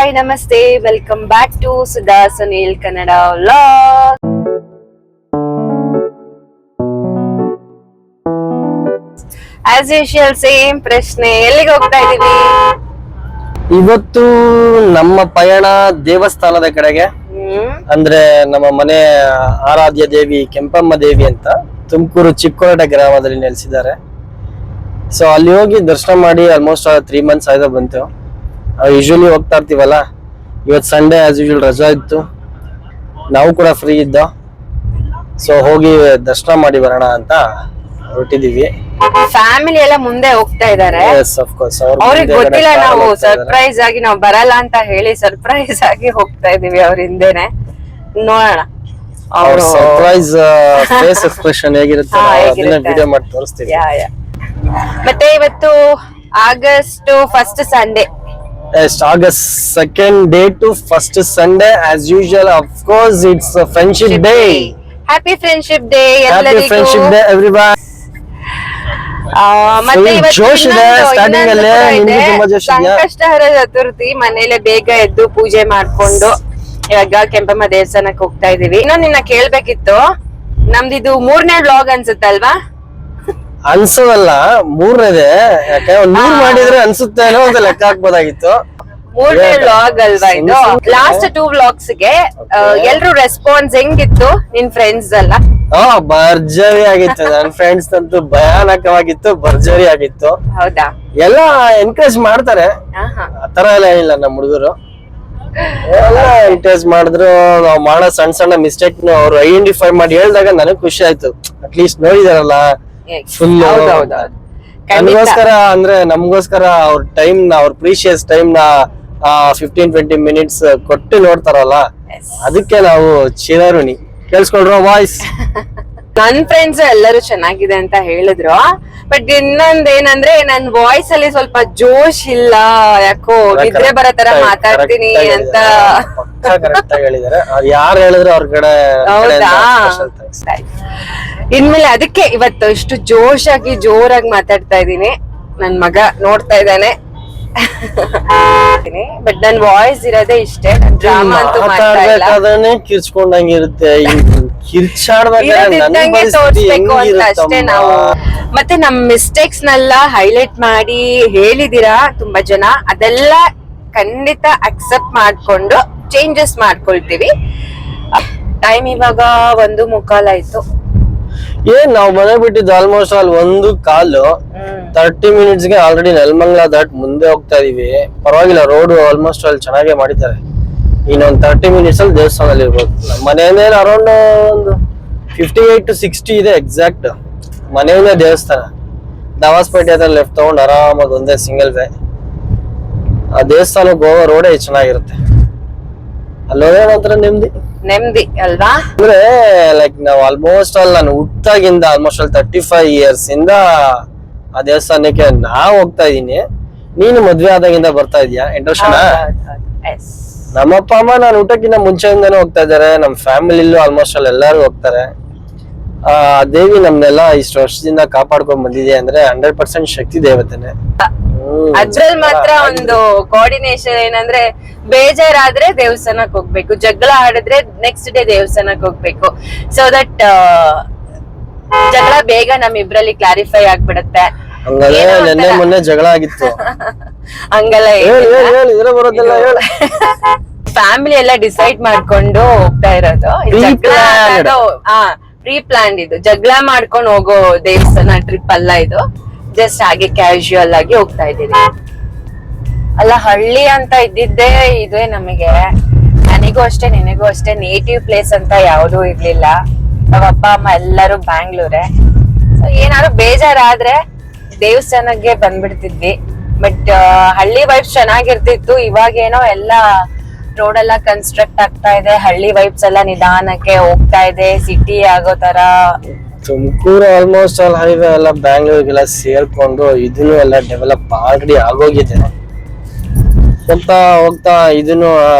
Hi ನಮಸ್ತೆ, welcome back to Sudha Sunil Kannada vlog. As usual same ಪ್ರಶ್ನೆ, ಎಲ್ಲಿಗೆ ಹೋಗ್ತಾ ಇದೀವಿ? ಇವತ್ತು ನಮ್ಮ ಪಯಣ ದೇವಸ್ಥಾನದ ಕಡೆಗೆ. ಅಂದ್ರೆ ನಮ್ಮ ಮನೆ ಆರಾಧ್ಯ ದೇವಿ ಕೆಂಪಮ್ಮ ದೇವಿ ಅಂತ ತುಮಕೂರು ಚಿಕ್ಕೋಟೆ ಗ್ರಾಮದಲ್ಲಿ ನೆಲೆಸಿದ್ದಾರೆ. ಸೊ ಅಲ್ಲಿ ಹೋಗಿ ದರ್ಶನ ಮಾಡಿ ಆಲ್ಮೋಸ್ಟ್ 3 months ಆಯ್ತಾ ಬಂತು. ಯೂಶುವಲಿ ಹೋಗ್ತಾ ಇರ್ತೀವಲ್ಲ, ಇವತ್ತು ಸಂಡೇ ಆಸ್ ಯೂಶುವಲ್ ರಜಾ ಇತ್ತು, ನಾವು ಕೂಡ ಫ್ರೀ ಇದ್ದ. ಸೊ ಹೋಗಿ ದರ್ಶನ ಮಾಡಿ ಬರೋಣ ಅಂತ ಹೊರಟಿದೀವಿ. ಫ್ಯಾಮಿಲಿ ಎಲ್ಲ ಮುಂದೆ ಹೋಗ್ತಾ ಇದಾರೆ. ಅವ್ರಿಗೆ ಗೊತ್ತಿಲ್ಲ, ನಾವು ಸರ್ಪ್ರೈಸ್ ಆಗಿ ನಾವು ಬರಲ್ಲ ಅಂತ ಹೇಳಿ ಸರ್ಪ್ರೈಸ್ ಆಗಿ ಹೋಗ್ತಾ ಇದೀವಿ ಅವ್ರ ಹಿಂದೆನೆ. ನೋಡೋಣ ಅವ್ರ ಸರ್ಪ್ರೈಸ್ ಫೇಸ್ ಎಕ್ಸ್ಪ್ರೆಷನ್ ಹೇಗಿರುತ್ತೆ ಅದನ್ನ ವಿಡಿಯೋ ಮಾಡಿ ತೋರಿಸ್ತೀವಿ. ಮತ್ತೆ ಇವತ್ತು August 1st Sunday. August 2nd day to 1st Sunday as usual. Of course, it's a friendship day. Happy friendship day Happy friendship day everyone. ಮತ್ತೆ ಸಂಕಷ್ಟಹರ ಚತುರ್ಥಿ, ಮನೇಲೆ ಬೇಗ ಎದ್ದು ಪೂಜೆ ಮಾಡ್ಕೊಂಡು ಇವಾಗ ಕೆಂಪಮ್ಮ ದೇವಸ್ಥಾನಕ್ಕೆ ಹೋಗ್ತಾ ಇದೀವಿ. ಇನ್ನೊಂದು ನಿನ್ನ ಕೇಳ್ಬೇಕಿತ್ತು, ನಮ್ದಿದು 3ನೇ ವ್ಲಾಗ್ ಅನ್ಸುತ್ತಲ್ವಾ? ಅನ್ಸೋದಲ್ಲ, 3ನೇದೆ. ಯಾಕೆ 100 ಮಾಡಿದ್ರೆ ಅನ್ಸುತ್ತೆ ಅನ್ನೋ ಒಂದು ಲೆಕ್ಕ ಹಾಕ್ಬೋದಾಗಿತ್ತು. 3ನೇ ವ್ಲಾಗ್ ಅಲ್ವಾ ಇದು? ಲಾಸ್ಟ್ 2 ವ್ಲಾಗ್ಸ್ ಗೆ ಎಲ್ರು ರೆಸ್ಪಾನ್ಸ್ ಹೆಂಗಿತ್ತು ನಿನ್ ಫ್ರೆಂಡ್ಸ್ ಎಲ್ಲ? ಭರ್ಜರಿ ಆಗಿತ್ತು. ನನ್ ಫ್ರೆಂಡ್ಸ್ ಅಂತೂ ಭಯಾನಕವಾಗಿತ್ತು, ಭರ್ಜರಿ ಆಗಿತ್ತು. ಹೌದಾ? ಎಲ್ಲ ಎನ್ಕರೇಜ್ ಮಾಡ್ತಾರೆ, ಆತರ ಎಲ್ಲ ಏನಿಲ್ಲ. ನಮ್ಮ ಹುಡುಗರು ಎಲ್ಲ ಎನ್ಕರೇಜ್ ಮಾಡಿದ್ರು. ನಾವ್ ಮಾಡೋ ಸಣ್ಣ ಸಣ್ಣ ಮಿಸ್ಟೇಕ್ ಅವ್ರು ಐಡೆಂಟಿಫೈ ಮಾಡಿ ಹೇಳಿದಾಗ ನನಗ್ ಖುಷಿ ಆಯ್ತು. ಅಟ್ಲೀಸ್ಟ್ ನೋಡಿದಾರಲ್ಲ ಫುಲ್. ನಮಗೋಸ್ಕರ ಅಂದ್ರೆ ನಮ್ಗೋಸ್ಕರ ಅವ್ರ ಟೈಮ್ ನ, ಅವ್ರ ಪ್ರೀಶಿಯಸ್ ಟೈಮ್ ನ 15-20 minutes ಕೊಟ್ಟು ನೋಡ್ತಾರಲ್ಲ, ಅದಕ್ಕೆ ನಾವು ಚಿರಋಣಿ. ಕೇಳಿಸ್ಕೊಳ್ರ ವಾಯ್ಸ್. ನನ್ ಫ್ರೆಂಡ್ಸ್ ಎಲ್ಲರೂ ಚೆನ್ನಾಗಿದೆ ಅಂತ ಹೇಳಿದ್ರು. ಬಟ್ ಇನ್ನೊಂದೇನಂದ್ರೆ ನನ್ ವಾಯ್ಸ್ ಅಲ್ಲಿ ಸ್ವಲ್ಪ ಜೋಶ್ ಇಲ್ಲ, ಯಾಕೋ ನಿದ್ರೆ ಬರೋ ತರ ಮಾತಾಡ್ತೀನಿ ಅಂತ ಕರೆಕ್ಟ್ ಆಗಿ ಹೇಳಿದಾರೆ. ಅವ್ರು ಯಾರು ಹೇಳಿದ್ರು ಅವ್ರ ಕಡೆ. ಹೌದಾ? ಇನ್ಮೇಲೆ ಅದಕ್ಕೆ ಇವತ್ತು ಇಷ್ಟು ಜೋಶಾಗಿ ಜೋರಾಗಿ ಮಾತಾಡ್ತಾ ಇದೀನಿ. ನನ್ ಮಗ ನೋಡ್ತಾ ಇದ್ದಾನೆ. ಬಟ್ ನನ್ ವಾಯ್ಸ್ ಇರೋದೇ ಇಷ್ಟೇ. ಡ್ರಾಮಾ ಅಂತೂ ಮಾತಾಡ್ಬೇಕಾದ್ರೆ ಕಿರ್ಚ್ಕೊಂಡಂಗಿರುತ್ತೆ, ತೋರ್ಸ್ಬೇಕು ಅಂತ ಅಷ್ಟೇ ನಾವು. ಮತ್ತೆ ನಮ್ ಮಿಸ್ಟೇಕ್ಸ್ ನೆಲ್ಲ ಹೈಲೈಟ್ ಮಾಡಿ ಹೇಳಿದೀರಾ ತುಂಬಾ ಜನ. ಅದೆಲ್ಲ ಖಂಡಿತ ಅಕ್ಸೆಪ್ಟ್ ಮಾಡ್ಕೊಂಡು ಚೇಂಜಸ್ ಮಾಡ್ಕೊಳ್ತೀವಿ. ಟೈಮ್ ಇವಾಗ 1:15 ಆಯ್ತು. ಏನ್ ನಾವ್ ಮನೆ ಬಿಟ್ಟಿದ್ದು ಆಲ್ಮೋಸ್ಟ್ ಅಲ್ಲಿ 1:15. 30 minutes ಗೆ ಆಲ್ರೆಡಿ ನೆಲಮಂಗಲ ದಾಟ್ ಮುಂದೆ ಹೋಗ್ತಾ ಇದೀವಿ. ಪರವಾಗಿಲ್ಲ, ರೋಡ್ ಆಲ್ಮೋಸ್ಟ್ ಅಲ್ಲಿ ಚೆನ್ನಾಗೇ ಮಾಡಿದ್ದಾರೆ. ಇನ್ನೊಂದ್ 30 minutes ಅಲ್ಲಿ ದೇವಸ್ಥಾನದಲ್ಲಿ ಇರ್ಬೋದು. ನಮ್ಮ ಮನೆಯಿಂದ ಅರೌಂಡ್ ಒಂದು 58 to 60 ಇದೆ ಎಕ್ಸಾಕ್ಟ್. ಮನೆಯಿಂದ ದೇವಸ್ಥಾನ ದಾವಾಸ್ಪೇಟೆ ಹತ್ರ ಲೆಫ್ಟ್ ತಗೊಂಡು ಆರಾಮಾಗಿ ಒಂದೇ ಸಿಂಗಲ್ ವೇ. ಆ ದೇವಸ್ಥಾನಕ್ಕೆ ಹೋಗೋ ರೋಡೇ ಚೆನ್ನಾಗಿರುತ್ತೆ. ಅಲ್ಲಿ ಹೋಗೋಣ ಒಂಥರ ನೆಮ್ಮದಿ ಅಲ್ವಾ? ಅಂದ್ರೆ ಲೈಕ್ ನಾವ್ ಆಲ್ಮೋಸ್ಟ್ ಅಲ್ಲಿ ನಾನು ಹುಟ್ಟಾಗಿಂದ ಆಲ್ಮೋಸ್ಟ್ ಅಲ್ಲಿ 35 years ಇಂದ ಆ ದೇವಸ್ಥಾನಕ್ಕೆ ನಾವ್ ಹೋಗ್ತಾ ಇದೀನಿ. ನೀನು ಮದ್ವೆ ಆದಾಗಿಂದ ಬರ್ತಾ ಇದೀಯಾ? ಇಂಟ್ರೆಸ್ಟ್? ನಮ್ಮಪ್ಪ ಅಮ್ಮ ನಾನು ಊಟಕ್ಕಿಂತ ಮುಂಚೆಯಿಂದಾನು ಹೋಗ್ತಾ ಇದಾರೆ. ನಮ್ ಫ್ಯಾಮಿಲಿಲೂ ಆಲ್ಮೋಸ್ಟ್ ಅಲ್ಲಿ ಎಲ್ಲಾರು ಹೋಗ್ತಾರೆ. ಆ ದೇವಿ ನಮ್ನೆಲ್ಲ ಇಷ್ಟು ವರ್ಷದಿಂದ ಕಾಪಾಡ್ಕೊಂಡ್ ಬಂದಿದೆ ಅಂದ್ರೆ 100% ಶಕ್ತಿ ದೇವತೆನೆ. ಅದ್ರಲ್ಲಿ ಮಾತ್ರ ಒಂದು ಕೋಆರ್ಡಿನೇಷನ್ ಏನಂದ್ರೆ, ಬೇಜಾರಾದ್ರೆ ದೇವಸ್ಥಾನಕ್ ಹೋಗ್ಬೇಕು, ಜಗಳ ಆಡಿದ್ರೆ ನೆಕ್ಸ್ಟ್ ಡೇ ದೇವಸ್ಥಾನಕ್ ಹೋಗ್ಬೇಕು. ಸೊ ದಟ್ ಜಗಳ ಬೇಗ ನಮ್ಮಿಬ್ರಲ್ಲಿ ಕ್ಲಾರಿಫೈ ಆಗ್ಬಿಡತ್ತೆ. ನೆನ್ನೆ ಮೊನ್ನೆ ಜಗಳ ಆಗಿತ್ತು. ಹಂಗಲ್ಲ, ಫ್ಯಾಮಿಲಿ ಎಲ್ಲ ಡಿಸೈಡ್ ಮಾಡ್ಕೊಂಡು ಹೋಗ್ತಾ ಇರೋದು. ಪ್ರೀ ಪ್ಲಾನ್ ಇದು. ಜಗಳ ಮಾಡ್ಕೊಂಡು ಹೋಗೋ ದೇವಸ್ಥಾನ ಟ್ರಿಪ್ ಅಲ್ಲ ಇದು. ಜಸ್ಟ್ ಹಾಗೆ ಕ್ಯಾಶುಯಲ್ ಆಗಿ ಹೋಗ್ತಾ ಇದೀವಿ. ಅಲ್ಲ, ಹಳ್ಳಿ ಅಂತ ಇದ್ದಿದ್ದೇ ಇದೇ ನಮಗೆ. ನನಗೂ ಅಷ್ಟೇ, ನಿನಗೂ ಅಷ್ಟೇ ನೇಟಿವ್ ಪ್ಲೇಸ್ ಅಂತ ಯಾವ್ದೂ ಇರ್ಲಿಲ್ಲ. ನಾವ್ ಅಪ್ಪ ಅಮ್ಮ ಎಲ್ಲರೂ ಬ್ಯಾಂಗ್ಳೂರೇ. ಸೊ ಏನಾದ್ರು ಬೇಜಾರಾದ್ರೆ ದೇವಸ್ಥಾನಕ್ಕೆ ಬಂದ್ಬಿಡ್ತಿದ್ವಿ. ಬಟ್ ಹಳ್ಳಿ ವೈಬ್ಸ್ ಚೆನ್ನಾಗಿರ್ತಿತ್ತು. ಇವಾಗೇನೋ ಎಲ್ಲ ರೋಡ್ ಎಲ್ಲ ಕನ್ಸ್ಟ್ರಕ್ಟ್ ಆಗ್ತಾ ಇದೆ, ಹಳ್ಳಿ ವೈಬ್ಸ್ ಎಲ್ಲ ನಿಧಾನಕ್ಕೆ ಹೋಗ್ತಾ ಇದೆ, ಸಿಟಿ ಆಗೋ ತರ. ತುಮಕೂರು ಆಲ್ಮೋಸ್ಟ್ ಆಲ್ ಹೈವೇ ಎಲ್ಲ ಬ್ಯಾಂಗ್ಳೂರ್ಗೆಲ್ಲ ಸೇರ್ಕೊಂಡು ಇದನ್ನು ಎಲ್ಲ ಡೆವಲಪ್ ಆಲ್ರೆಡಿ ಆಗೋಗಿದೆ. ಹೋಗ್ತಾ ಹೋಗ್ತಾ ಇದನ್ನು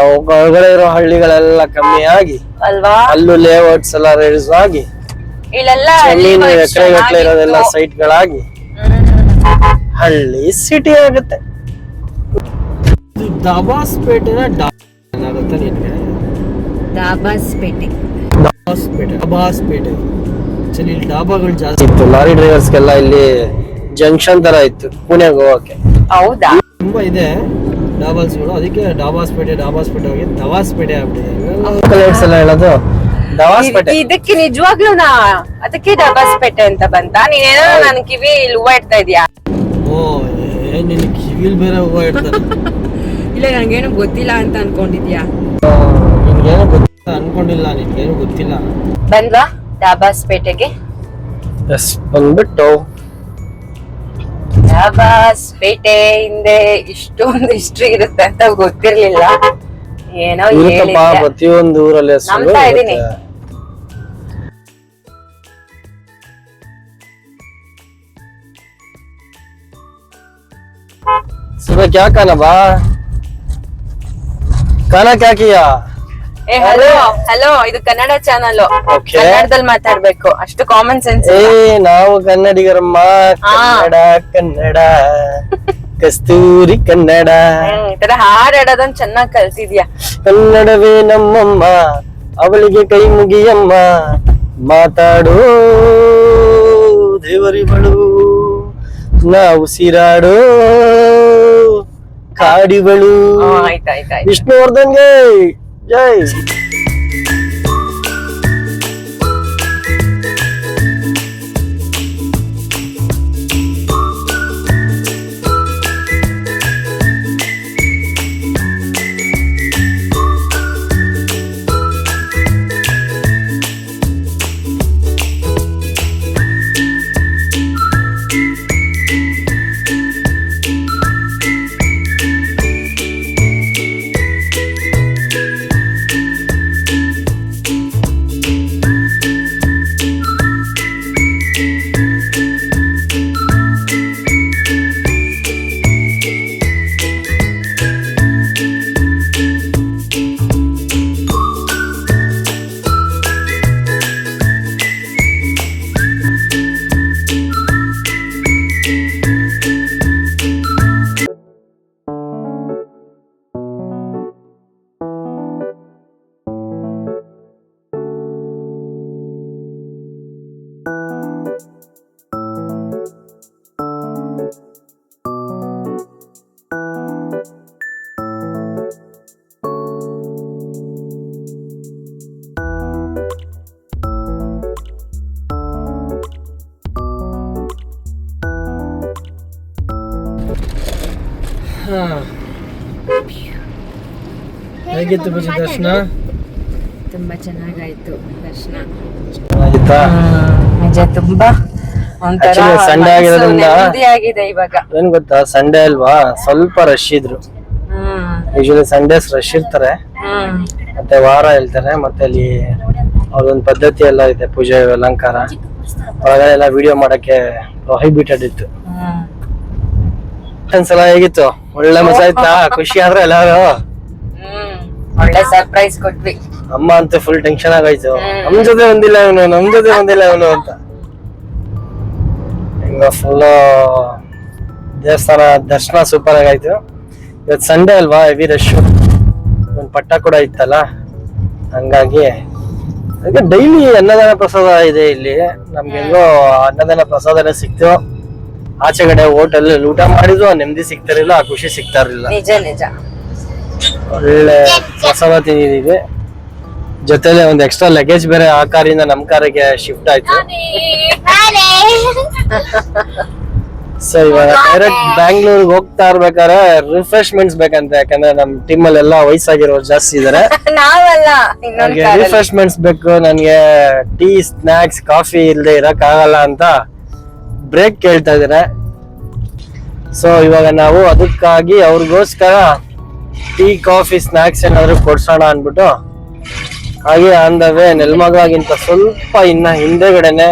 ಹೊರಗಡೆ ಇರೋ ಹಳ್ಳಿಗಳೆಲ್ಲ ಕಮ್ಮಿ ಆಗಿ ಅಲ್ವಾ, ಅಲ್ಲೂ ಲೇಔಟ್ಸ್ ಎಲ್ಲ ರೇಸ್ ಆಗಿ, ಇಲ್ಲೆಲ್ಲ ಎಕರೆ ಇರೋದೆಲ್ಲ ಸೈಟ್ ಗಳಾಗಿ ಹಳ್ಳಿ ಸಿಟಿ ಆಗುತ್ತೆ. ದಬಾಸ್ಪೇಟೆನ ಗೊತ್ತಾ ನಿನ್ಗೆ? ದಾಬಾಸ್ಪೇಟೆ. ದಬಾಸ್ಪೇಟೆ ಆಕ್ಚುಲಿ ಇಲ್ಲಿ ಡಾಬಾಗಳು ಜಾಸ್ತಿ ಇತ್ತು. ಲಾರಿ ಡ್ರೈವರ್ಸ್ಗೆಲ್ಲ ಇಲ್ಲಿ ಜಂಕ್ಷನ್ ತರ ಇತ್ತು ಪುಣೆಗೆ ಹೋಗಕ್ಕೆ. ಹೌದಾ? ತುಂಬಾ ಇದೆ ಡಾಬಾಸ್ಗಳು, ಅದಕ್ಕೆ ಡಾಬಾಸ್ಪೇಟೆ ಹೋಗಿ ದವಾಸ್ಪೇಟೆ ಆಗ್ಬಿಟ್ಟಿದೆ ಎಲ್ಲ ಹೇಳೋದು. ದವಾಸ್ಪೇಟೆ ಇದಕ್ಕೆ ನಿಜವಾಗ್ಲೂ ಅದಕ್ಕೆ ಡಾಬಾಸ್ಪೇಟೆ ಅಂತ ಬಂತ? ನೀನೇನೋ ನನ್ ಕಿವಿ ಹೂವ ಇಡ್ತಾ ಇದೀಯಾ? ಓ ನಿನ್ ಕಿವಿಲ್ ಬೇರೆ ಹೂವ ಇಡ್ತಾರೆ. ಇಲ್ಲ ನಂಗೇನು ಗೊತ್ತಿಲ್ಲ ಅಂತ ಅನ್ಕೊಂಡಿದ್ಯಾ? ನಿನ್ಗೇನು ಗೊತ್ತಿಲ್ಲ ಅನ್ಕೊಂಡಿಲ್ಲ, ನಿನ್ಗೇನು ಗೊತ್ತಿಲ್ಲ. ಬಂದ್ವಾ ಡಾಬಾಸ್ಪೇಟೆಗೆ? ಎಸ್ ಬಂದ್ಬಿಟ್ಟು ಡಾಬಾಸ್ಪೇಟೆ ಹಿಂದೆ ಇಷ್ಟೊಂದು ಹಿಸ್ಟ್ರಿ ಇರುತ್ತೆ ಅಂತ ಗೊತ್ತಿರ್ಲಿಲ್ಲ. ಏನೋ ಇರುತ್ತಪ್ಪ ಪ್ರತಿಯೊಂದು ಊರಲ್ಲಿ. ನಂಬ್ತಾ ಇದೀನಿ. सुबह क्या खाना बा? खाना क्या किया? ಹಲೋ ಹಲೋ, ಇದು ಕನ್ನಡ ಚಾನಲ್, Okay. ಕನ್ನಡದಲ್ಲಿ ಮಾತಾಡ್ಬೇಕು, ಅಷ್ಟು ಕಾಮನ್ ಸೆನ್ಸ್. ನಾವು ಕನ್ನಡಿಗರಮ್ಮ. ಕನ್ನಡ ಕಸ್ತೂರಿ ಕನ್ನಡ. ಈ ತರ ಹಾಡಾಡೋದನ್ನ ಚೆನ್ನಾಗ್ ಕಲ್ತಿದ್ಯಾ. ಕನ್ನಡವೇ ನಮ್ಮಮ್ಮ, ಅವಳಿಗೆ ಕೈ ಮುಗಿಯಮ್ಮ, ಮಾತಾಡೋ ದೇವರಿಗಳು, ನಾವು ಉಸಿರಾಡೋ ಕಾಡಿಗಳು. ಆಯ್ತಾಯ್ತಾಯ್ತು. ವಿಷ್ಣುವರ್ಧನ್ಗೆ ಜೈ. ಹೇಗಿತ್ತು ಬಜಿ ದರ್ಶನ? ತುಂಬಾ ಚೆನ್ನಾಗಾಯ್ತು ದರ್ಶನ. ಚೆನ್ನಾಗಿತ್ತಾ? ನಿಜ ತುಂಬಾ ಒಂಥರ Actually, Sunday ಆಗಿರೋದ್ರಿಂದ ನೆಮ್ಮದಿಯಾಗಿದೆ ಇವಾಗ. ಏನ್ ಗೊತ್ತಾ, ಸಂಡೇ ಅಲ್ವಾ, ಸ್ವಲ್ಪ ರಶ್ ಇದ್ರು. ಯೂಶಲಿ ಸಂಡೇಸ್ ರಶ್ ಇರ್ತಾರೆ, ಮತ್ತೆ ವಾರ ಹೇಳ್ತಾರೆ, ಮತ್ತೆ ಅಲ್ಲಿ ಅವ್ರದೊಂದು ಪದ್ಧತಿ ಎಲ್ಲ ಇದೆ, ಪೂಜೆ ಅಲಂಕಾರ, ಹೊರಗಡೆ ಎಲ್ಲ ವಿಡಿಯೋ ಮಾಡಕ್ಕೆ ಪ್ರೊಹಿಬಿಟೆಡ್ ಇತ್ತು. ಒಂದ್ಸಲ ಹೇಗಿತ್ತು? ಒಳ್ಳೆ ಮಜಾ ಆಯ್ತಾ? ಖುಷಿ ಆದ್ರೆ ಎಲ್ಲಾರು? ಒಳ್ಳೆ ಸರ್ಪ್ರೈಸ್ ಕೊಟ್ವಿ. ಅಮ್ಮ ಅಂತೂ ಫುಲ್ ಟೆನ್ಷನ್ ಆಗಾಯ್ತು, ನಮ್ ಜೊತೆ ಬಂದಿಲ್ಲ ಇವನು ಅಂತ. ಹಿಂಗ ಫುಲ್ ದೇವಸ್ಥಾನ ದರ್ಶನ ಸೂಪರ್ ಆಗಾಯ್ತು. ಇವತ್ತು ಸಂಡೇ ಅಲ್ವಾ, ಹೆವಿ ರಶ್, ಒಂದು ಪಟ್ಟ ಕೂಡ ಇತ್ತಲ್ಲ, ಹಂಗಾಗಿ ಅದಕ್ಕೆ ಡೈಲಿ ಅನ್ನದಾನ ಪ್ರಸಾದ ಇದೆ ಇಲ್ಲಿ. ನಮ್ಗೆ ಹೆಂಗೋ ಅನ್ನದಾನ ಪ್ರಸಾದನೇ ಸಿಕ್ತು. ಆಚೆ ಕಡೆ ಹೋಟೆಲ್ ಊಟ ಮಾಡಿದ್ರು ನೆಮ್ಮದಿ ಸಿಗ್ತಾರಿಲ್ಲ, ಆ ಖುಷಿ ಸಿಗ್ತಾ ಇರ್ಲಿಲ್ಲ. ನಿಜ ನಿಜ. ಒಳ್ಳೆ ಪ್ರಸಾದ ತಿಂದಿದೀವಿ. ಜೊತೆಲೆ ಒಂದು ಎಕ್ಸ್ಟ್ರಾ ಲಗೇಜ್ ಬೇರೆ ಆ ಕಾರಿಂದ ನಮ್ ಕಾರಿಗೆ ಶಿಫ್ಟ್ ಆಯ್ತು. ಸೊ ಇವಾಗ ಡೈರೆಕ್ಟ್ ಬ್ಯಾಂಗ್ಳೂರ್ಗೆ ಹೋಗ್ತಾ ಇರ್ಬೇಕಾದ್ರೆ ರಿಫ್ರೆಶ್ಮೆಂಟ್ಸ್ ಬೇಕಂತ, ಯಾಕಂದ್ರೆ ನಮ್ ಟೀಮ್ ಅಲ್ಲಿ ಎಲ್ಲ ವಯಸ್ಸಾಗಿರೋರು ಜಾಸ್ತಿ ಇದಾರೆ. ನಾವಲ್ಲ, ನನಗೆ ರಿಫ್ರೆಶ್ಮೆಂಟ್ಸ್ ಬೇಕು, ನನ್ಗೆ ಟೀ ಸ್ನಾಕ್ಸ್ ಕಾಫಿ ಇಲ್ಲದೆ ಇರಕ್ ಆಗಲ್ಲ ಅಂತ ಬ್ರೇಕ್ ಕೇಳ್ತಾ ಇದಾರೆ. ಸೊ ಇವಾಗ ನಾವು ಅದಕ್ಕಾಗಿ ಅವ್ರಿಗೋಸ್ಕರ ಟೀ ಕಾಫಿ ಸ್ನಾಕ್ಸ್ ಏನಾದ್ರು ಕೊಡ್ಸೋಣ ಅನ್ಬಿಟ್ಟು, ಹಾಗೆ ಆನ್ ದ ವೇ ನೆಲಮಂಗಲಗಿಂತ ಸ್ವಲ್ಪ ಇನ್ನ ಹಿಂದೆಗಡೆನೆ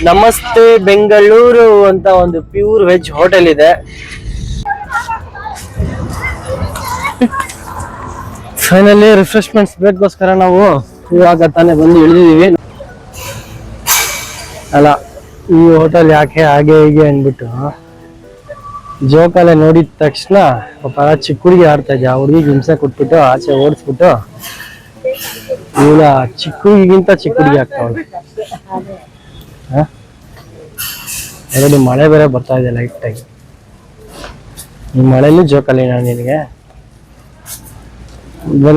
ನಮಸ್ತೆ ಬೆಂಗಳೂರು ಅಂತ ಒಂದು ಪ್ಯೂರ್ ವೆಜ್ ಹೋಟೆಲ್ ಇದೆ. ಫೈನಲಿ ರಿಫ್ರೆಶ್ಮೆಂಟ್ಸ್ ಬೇಕೋಸ್ಕರ ನಾವು ಇವಾಗ ತಾನೇ ಬಂದು ಇಳಿದಿದೀವಿ. ಅಲ್ಲ, ಈ ಹೋಟೆಲ್ ಯಾಕೆ ಹಾಗೆ ಹೀಗೆ ಅಂದ್ಬಿಟ್ಟು ಜೋಕಾಲೆ ನೋಡಿದ ತಕ್ಷಣ ಪಾಪ ಚಿಕ್ಕ ಹುಡುಗಿ ಆಡ್ತಾ ಇದ್ದೆ, ಆ ಹುಡುಗಿಗೆ ಹಿಂಸೆ ಕೊಟ್ಬಿಟ್ಟು ಆಚೆ ಓಡಿಸ್ಬಿಟ್ಟು ಇವಳ ಚಿಕ್ಕ ಹುಡುಗಿಗಿಂತ ಚಿಕ್ಕ ಹುಡುಗಿ ಆಗ್ತಾವಳೆ. ಎರಡು ಮಳೆ ಬೇರೆ ಬರ್ತಾ ಇದೆ ಲೈಟ್ ಆಗಿ. ಈ ಮಳೆಯಲ್ಲಿ ಜೋಕಾಲಿ ನಾನು ನಿನಗೆ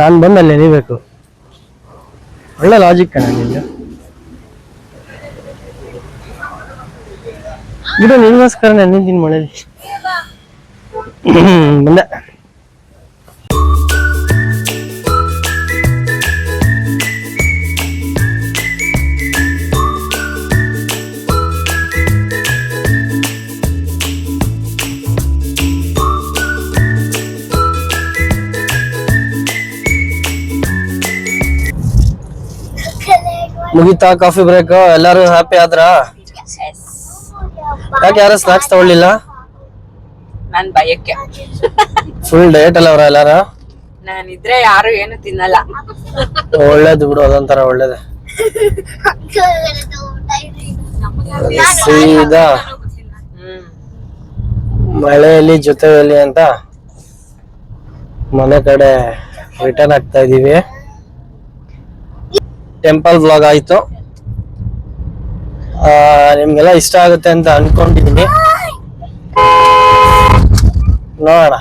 ನಾನು ಬಂದು ಅಲ್ಲಿ ನೆನಿಬೇಕು. ಒಳ್ಳೆ ಲಾಜಿಕ್ ಕಣ ನಿಂಗೆ. ಬಿಡು ನಿನ್ಗೋಸ್ಕರ ನೆನಿದ್ದೀನಿ ಮಳೆಯಲ್ಲಿ. ಬಂದೆ. ಮುಗಿತಾ ಕಾಫಿ ಬ್ರೇಕ್? ಎಲ್ಲಾರು ಹ್ಯಾಪಿ ಆದ್ರ? ಯಾಕೆ ಯಾರು ಸ್ನಾಕ್ಸ್ ತಗೊಳ್ಳಿಲ್ಲ? ನನ್ ಭಯಕ್ಕೆ ಫುಲ್ ಡಯಟ್ ಅಲ್ಲ ಅವ್ರ ಎಲ್ಲಾರ? ನಾನಿದ್ರೆ ಯಾರು ಏನು ತಿನ್ನಲ್ಲ. ಒಳ್ಳೇದು ಬಿಡು, ಅದೊಂಥರ ಒಳ್ಳೇದೆ. ಸೀದಾ ಮಳೆಯಲ್ಲಿ ಜೊತೆಯಲ್ಲಿ ಅಂತ ಮನೆ ಕಡೆ ರಿಟರ್ನ್ ಆಗ್ತಾ ಇದೀವಿ. ಟೆಂಪಲ್ ವ್ಲಾಗ್ ಆಯ್ತು, ನಿಮ್ಗೆಲ್ಲ ಇಷ್ಟ ಆಗುತ್ತೆ ಅಂತ ಅನ್ಕೊಂಡಿದೀನಿ. ನೋಡೋಣ.